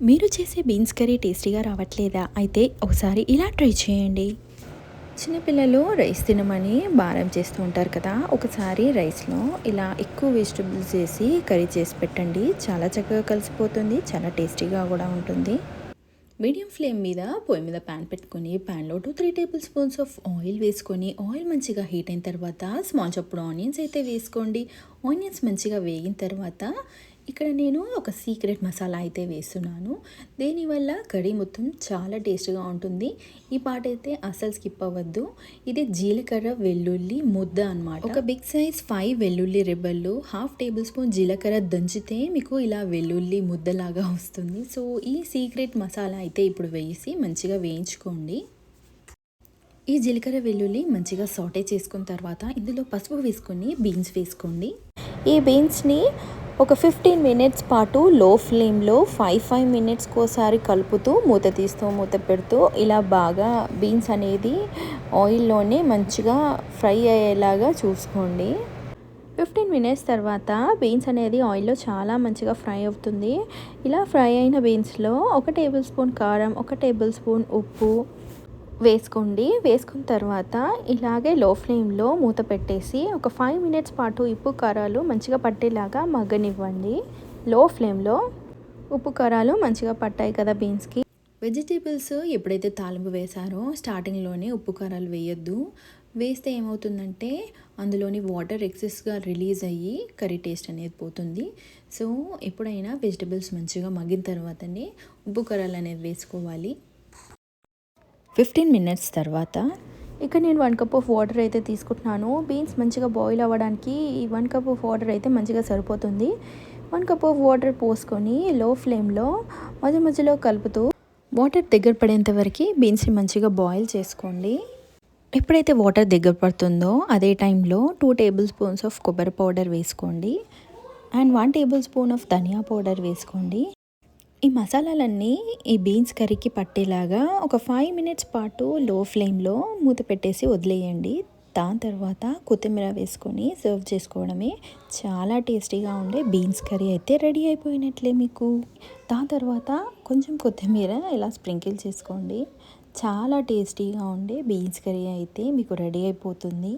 మీరు చేసే beans curry టేస్టీగా రావట్లేదా? అయితే ఒకసారి ఇలా ట్రై చేయండి. చిన్నపిల్లలు రైస్ తినమని భారం చేస్తూ ఉంటారు కదా! ఒకసారి రైస్‌లో ఇలా ఎక్కువ వెజిటబుల్స్ వేసి కర్రీ చేసి పెట్టండి. చాలా చక్కగా కలిసిపోతుంది. చాలా టేస్టీగా కూడా ఉంటుంది. మీడియం ఫ్లేమ్ మీద పొయ్యి మీద ప్యాన్ పెట్టుకొని ప్యాన్లో 2-3 టేబుల్ స్పూన్స్ ఆఫ్ ఆయిల్ వేసుకొని ఆయిల్ మంచిగా హీట్ అయిన తర్వాత స్మాల్ చాప్డ్ ఆనియన్స్ అయితే వేసుకోండి. ఆనియన్స్ మంచిగా వేగిన తర్వాత ఇక్కడ నేను ఒక సీక్రెట్ మసాలా అయితే వేస్తున్నాను. దీనివల్ల కర్రీ మొత్తం చాలా టేస్ట్గా ఉంటుంది. ఈ పాట అయితే అస్సలు స్కిప్ అవ్వద్దు. ఇది జీలకర్ర వెల్లుల్లి ముద్ద అనమాట. ఒక బిగ్ సైజ్ 5 వెల్లుల్లి రెబ్బలు, హాఫ్ టేబుల్ స్పూన్ జీలకర్ర దంచితే మీకు ఇలా వెల్లుల్లి ముద్దలాగా వస్తుంది. సో ఈ సీక్రెట్ మసాలా అయితే ఇప్పుడు వేసి మంచిగా వేయించుకోండి. ఈ జీలకర్ర వెల్లుల్లి మంచిగా సాటే చేసుకున్న తర్వాత ఇందులో పసుపు వేసుకొని బీన్స్ వేసుకోండి. ఈ బీన్స్ని ఒక 15 మినిట్స్ పాటు లో ఫ్లేమ్లో 5 మినిట్స్కి ఒకసారి కలుపుతూ మూత పెడుతూ ఇలా బాగా బీన్స్ అనేది ఆయిల్లోనే మంచిగా ఫ్రై అయ్యేలాగా చూసుకోండి. 15 మినిట్స్ తర్వాత బీన్స్ అనేది ఆయిల్లో చాలా మంచిగా ఫ్రై అవుతుంది. ఇలా ఫ్రై అయిన బీన్స్లో 1 టేబుల్ స్పూన్ కారం, 1 టేబుల్ స్పూన్ ఉప్పు వేసుకోండి. వేసుకున్న తర్వాత ఇలాగే లో ఫ్లేమ్లో మూత పెట్టేసి ఒక 5 మినిట్స్ పాటు ఉప్పు కారాలు మంచిగా పట్టేలాగా మగ్గనివ్వండి. లో ఫ్లేమ్లో ఉప్పు కారాలు మంచిగా పట్టాయి కదా బీన్స్కి. వెజిటేబుల్స్ ఎప్పుడైతే తాలింపు వేశారో స్టార్టింగ్లోనే ఉప్పు కారాలు వేయొద్దు. వేస్తే ఏమవుతుందంటే అందులోని వాటర్ ఎక్సెస్గా రిలీజ్ అయ్యి కర్రీ టేస్ట్ అనేది పోతుంది. సో ఎప్పుడైనా వెజిటేబుల్స్ మంచిగా మగ్గిన తర్వాతనే ఉప్పు కారాలు అనేది వేసుకోవాలి. 15 మినిట్స్ తర్వాత ఇక్కడ నేను 1 కప్ ఆఫ్ వాటర్ అయితే తీసుకుంటున్నాను. బీన్స్ మంచిగా బాయిల్ అవ్వడానికి ఈ 1 కప్ ఆఫ్ వాటర్ అయితే మంచిగా సరిపోతుంది. 1 కప్ ఆఫ్ వాటర్ పోసుకొని లో ఫ్లేమ్లో మధ్యలో కలుపుతూ వాటర్ దగ్గర పడేంత వరకు బీన్స్ని మంచిగా బాయిల్ చేసుకోండి. ఎప్పుడైతే వాటర్ దగ్గర పడుతుందో అదే టైంలో 2 టేబుల్ స్పూన్స్ ఆఫ్ కొబ్బరి పౌడర్ వేసుకోండి అండ్ 1 టేబుల్ స్పూన్ ఆఫ్ ధనియా పౌడర్ వేసుకోండి. ఈ మసాలాలన్నీ ఈ బీన్స్ కర్రీకి పట్టేలాగా ఒక 5 మినిట్స్ పాటు లో ఫ్లేమ్లో మూత పెట్టేసి వదిలేయండి. దాని తర్వాత కొత్తిమీర వేసుకొని సర్వ్ చేసుకోవడమే. చాలా టేస్టీగా ఉండే బీన్స్ కర్రీ అయితే రెడీ అయిపోయినట్లే మీకు. దాని తర్వాత కొంచెం కొత్తిమీర ఇలా స్ప్రింకిల్ చేసుకోండి. చాలా టేస్టీగా ఉండే బీన్స్ కర్రీ అయితే మీకు రెడీ అయిపోతుంది.